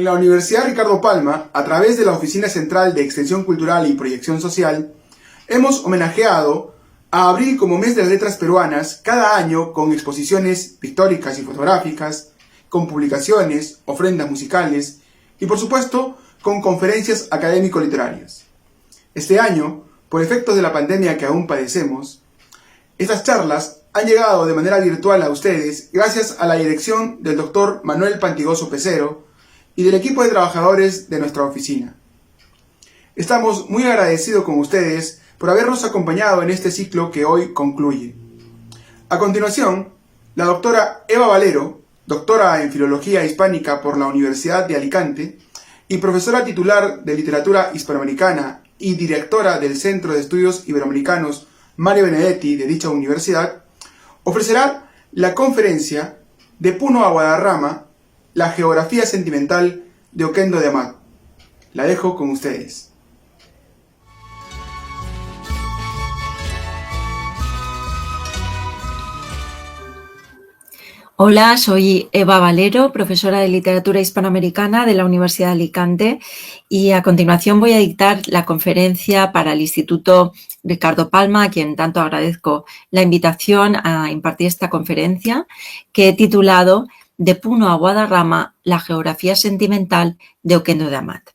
la Universidad Ricardo Palma, a través de la Oficina Central de Extensión Cultural y Proyección Social, hemos homenajeado a abril como mes de las letras peruanas cada año con exposiciones pictóricas y fotográficas, con publicaciones, ofrendas musicales y, por supuesto, con conferencias académico-literarias. Este año, por efectos de la pandemia que aún padecemos, estas charlas han llegado de manera virtual a ustedes gracias a la dirección del Dr. Manuel Pantigoso Pecero y del equipo de trabajadores de nuestra oficina. Estamos muy agradecidos con ustedes por habernos acompañado en este ciclo que hoy concluye. A continuación, la doctora Eva Valero, doctora en Filología Hispánica por la Universidad de Alicante y profesora titular de Literatura Hispanoamericana y directora del Centro de Estudios Iberoamericanos Mario Benedetti de dicha universidad, ofrecerá la conferencia De Puno a Guadarrama, la geografía sentimental de Oquendo de Amat. La dejo con ustedes. Hola, soy Eva Valero, profesora de Literatura Hispanoamericana de la Universidad de Alicante, y a continuación voy a dictar la conferencia para el Instituto Ricardo Palma, a quien tanto agradezco la invitación a impartir esta conferencia, que he titulado De Puno a Guadarrama, la geografía sentimental de Oquendo de Amat.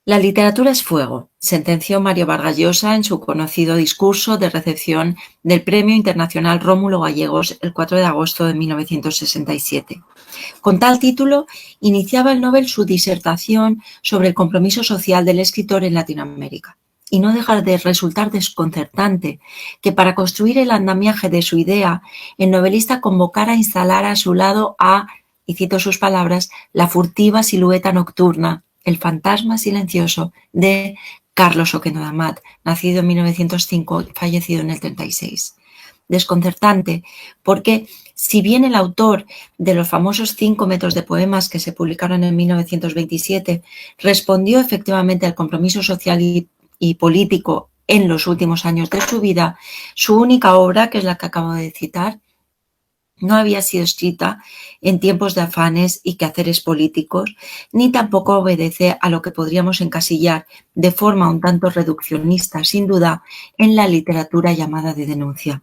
La literatura es fuego, sentenció Mario Vargas Llosa en su conocido discurso de recepción del Premio Internacional Rómulo Gallegos el 4 de agosto de 1967. Con tal título, iniciaba el Nobel su disertación sobre el compromiso social del escritor en Latinoamérica. Y no deja de resultar desconcertante que para construir el andamiaje de su idea, el novelista convocara a instalar a su lado a, y cito sus palabras, la furtiva silueta nocturna, el fantasma silencioso de Carlos Oquendo de Amat, nacido en 1905 y fallecido en el 36. Desconcertante porque, si bien el autor de los famosos 5 metros de poemas que se publicaron en 1927 respondió efectivamente al compromiso social y político en los últimos años de su vida, su única obra, que es la que acabo de citar, no había sido escrita en tiempos de afanes y quehaceres políticos, ni tampoco obedece a lo que podríamos encasillar de forma un tanto reduccionista, sin duda, en la literatura llamada de denuncia.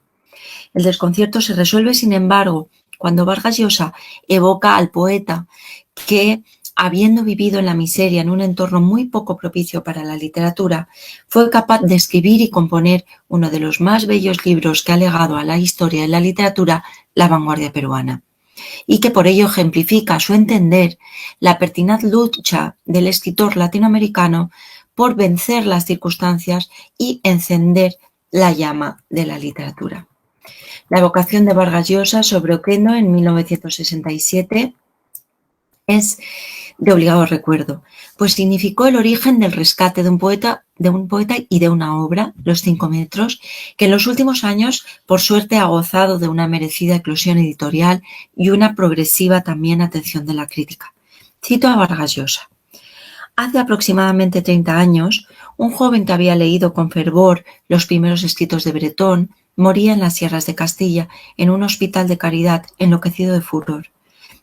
El desconcierto se resuelve, sin embargo, cuando Vargas Llosa evoca al poeta que, habiendo vivido en la miseria en un entorno muy poco propicio para la literatura, fue capaz de escribir y componer uno de los más bellos libros que ha legado a la historia de la literatura la vanguardia peruana, y que por ello ejemplifica, a su entender, la pertinaz lucha del escritor latinoamericano por vencer las circunstancias y encender la llama de la literatura. La evocación de Vargas Llosa sobre Oquendo en 1967 es de obligado recuerdo, pues significó el origen del rescate de un poeta y de una obra, Los 5 metros, que en los últimos años, por suerte, ha gozado de una merecida eclosión editorial y una progresiva también atención de la crítica. Cito a Vargas Llosa. Hace aproximadamente 30 años, un joven que había leído con fervor los primeros escritos de Bretón moría en las sierras de Castilla, en un hospital de caridad, enloquecido de furor.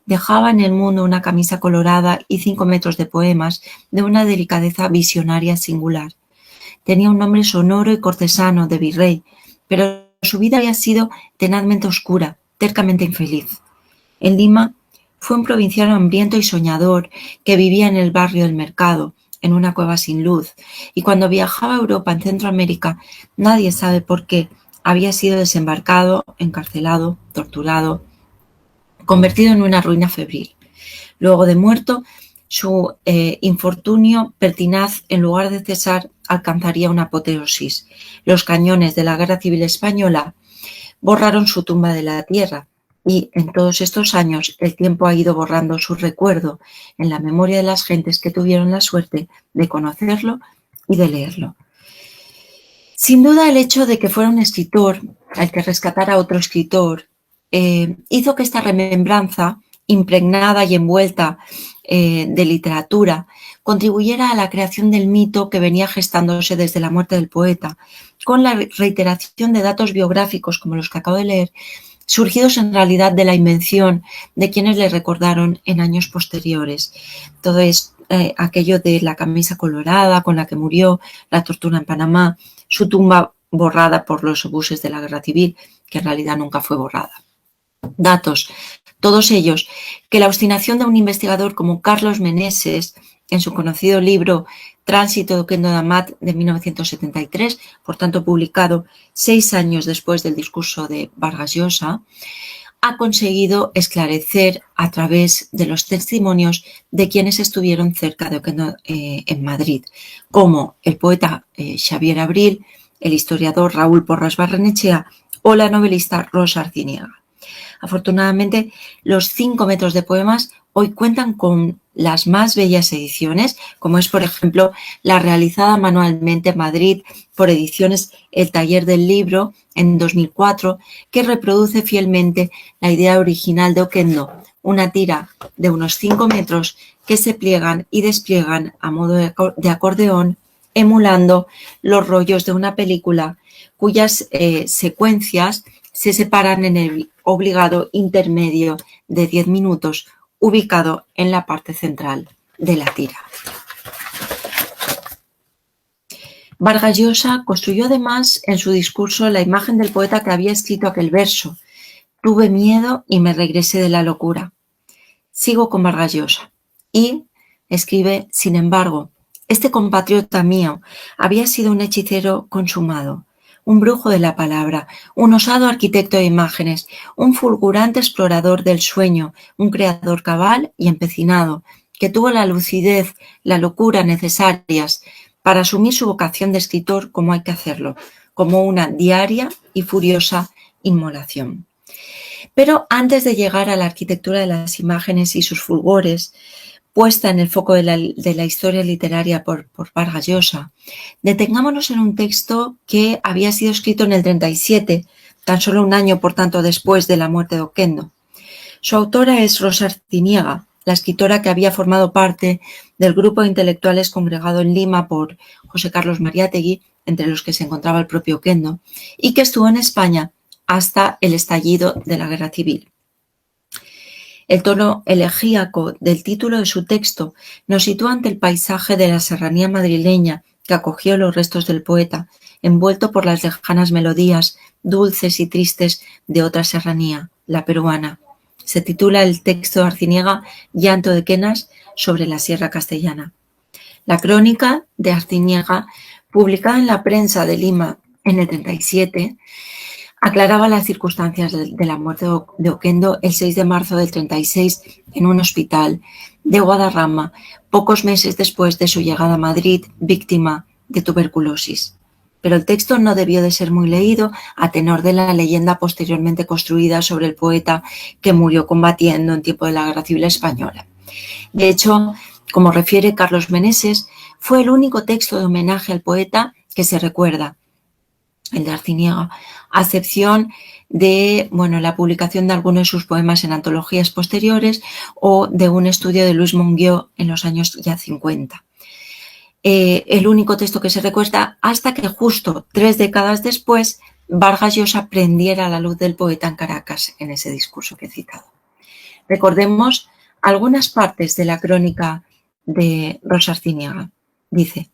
Dejaba en el mundo una camisa colorada y 5 metros de poemas de una delicadeza visionaria singular. Tenía un nombre sonoro y cortesano de virrey, pero su vida había sido tenazmente oscura, tercamente infeliz. En Lima fue un provinciano hambriento y soñador que vivía en el barrio del Mercado, en una cueva sin luz, y cuando viajaba a Europa, en Centroamérica, nadie sabe por qué, había sido desembarcado, encarcelado, torturado, convertido en una ruina febril. Luego de muerto, su infortunio pertinaz, en lugar de cesar, alcanzaría una apoteosis. Los cañones de la Guerra Civil Española borraron su tumba de la tierra y en todos estos años el tiempo ha ido borrando su recuerdo en la memoria de las gentes que tuvieron la suerte de conocerlo y de leerlo. Sin duda, el hecho de que fuera un escritor al que rescatara a otro escritor hizo que esta remembranza, impregnada y envuelta de literatura, contribuyera a la creación del mito que venía gestándose desde la muerte del poeta, con la reiteración de datos biográficos como los que acabo de leer, surgidos en realidad de la invención de quienes le recordaron en años posteriores. Todo es aquello de la camisa colorada con la que murió, la tortura en Panamá, su tumba borrada por los obuses de la Guerra Civil, que en realidad nunca fue borrada. Datos, todos ellos, que la obstinación de un investigador como Carlos Meneses, en su conocido libro Tránsito de Oquendo de Amat de 1973, por tanto publicado 6 años después del discurso de Vargas Llosa, ha conseguido esclarecer a través de los testimonios de quienes estuvieron cerca de Oquendo en Madrid, como el poeta Xavier Abril, el historiador Raúl Porras Barrenechea o la novelista Rosa Arciniega. Afortunadamente, los 5 metros de poemas hoy cuentan con las más bellas ediciones, como es, por ejemplo, la realizada manualmente en Madrid por Ediciones El Taller del Libro en 2004, que reproduce fielmente la idea original de Oquendo, una tira de unos 5 metros que se pliegan y despliegan a modo de acordeón, emulando los rollos de una película cuyas secuencias se separan en el obligado intermedio de 10 minutos, ubicado en la parte central de la tira. Vargas Llosa construyó además en su discurso la imagen del poeta que había escrito aquel verso: tuve miedo y me regresé de la locura. Sigo con Vargas Llosa. Y escribe, sin embargo, este compatriota mío había sido un hechicero consumado, un brujo de la palabra, un osado arquitecto de imágenes, un fulgurante explorador del sueño, un creador cabal y empecinado, que tuvo la lucidez, la locura necesarias para asumir su vocación de escritor como hay que hacerlo, como una diaria y furiosa inmolación. Pero antes de llegar a la arquitectura de las imágenes y sus fulgores, puesta en el foco de la historia literaria por Vargas Llosa, detengámonos en un texto que había sido escrito en el 37, tan solo un año, por tanto, después de la muerte de Oquendo. Su autora es Rosa Arciniega, la escritora que había formado parte del grupo de intelectuales congregado en Lima por José Carlos Mariátegui, entre los que se encontraba el propio Oquendo, y que estuvo en España hasta el estallido de la Guerra Civil. El tono elegíaco del título de su texto nos sitúa ante el paisaje de la serranía madrileña que acogió los restos del poeta, envuelto por las lejanas melodías dulces y tristes de otra serranía, la peruana. Se titula el texto de Arciniega Llanto de quenas sobre la Sierra Castellana. La crónica de Arciniega, publicada en la prensa de Lima en el 37, aclaraba las circunstancias de la muerte de Oquendo el 6 de marzo del 36 en un hospital de Guadarrama, pocos meses después de su llegada a Madrid, víctima de tuberculosis. Pero el texto no debió de ser muy leído a tenor de la leyenda posteriormente construida sobre el poeta que murió combatiendo en tiempo de la Guerra Civil Española. De hecho, como refiere Carlos Meneses, fue el único texto de homenaje al poeta que se recuerda, el de Arciniega, a excepción de la publicación de algunos de sus poemas en antologías posteriores o de un estudio de Luis Monguió en los años ya 50. El único texto que se recuerda hasta que justo 3 décadas después Vargas Llosa prendiera la luz del poeta en Caracas en ese discurso que he citado. Recordemos algunas partes de la crónica de Rosa Arciniega. Dice: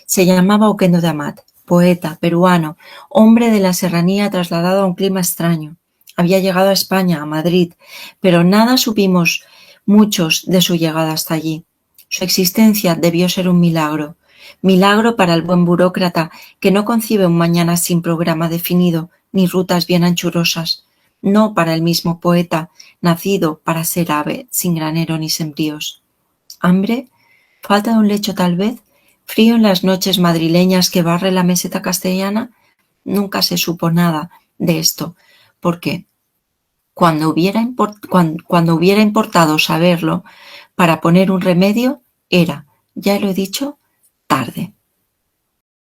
se llamaba Oquendo de Amat, poeta, peruano, hombre de la serranía trasladado a un clima extraño. Había llegado a España, a Madrid, pero nada supimos muchos de su llegada hasta allí. Su existencia debió ser un milagro. Milagro para el buen burócrata que no concibe un mañana sin programa definido ni rutas bien anchurosas. No para el mismo poeta, nacido para ser ave, sin granero ni sembríos. ¿Hambre? ¿Falta de un lecho tal vez? ¿Frío en las noches madrileñas que barre la meseta castellana? Nunca se supo nada de esto, porque cuando hubiera importado saberlo, para poner un remedio, era, ya lo he dicho, tarde.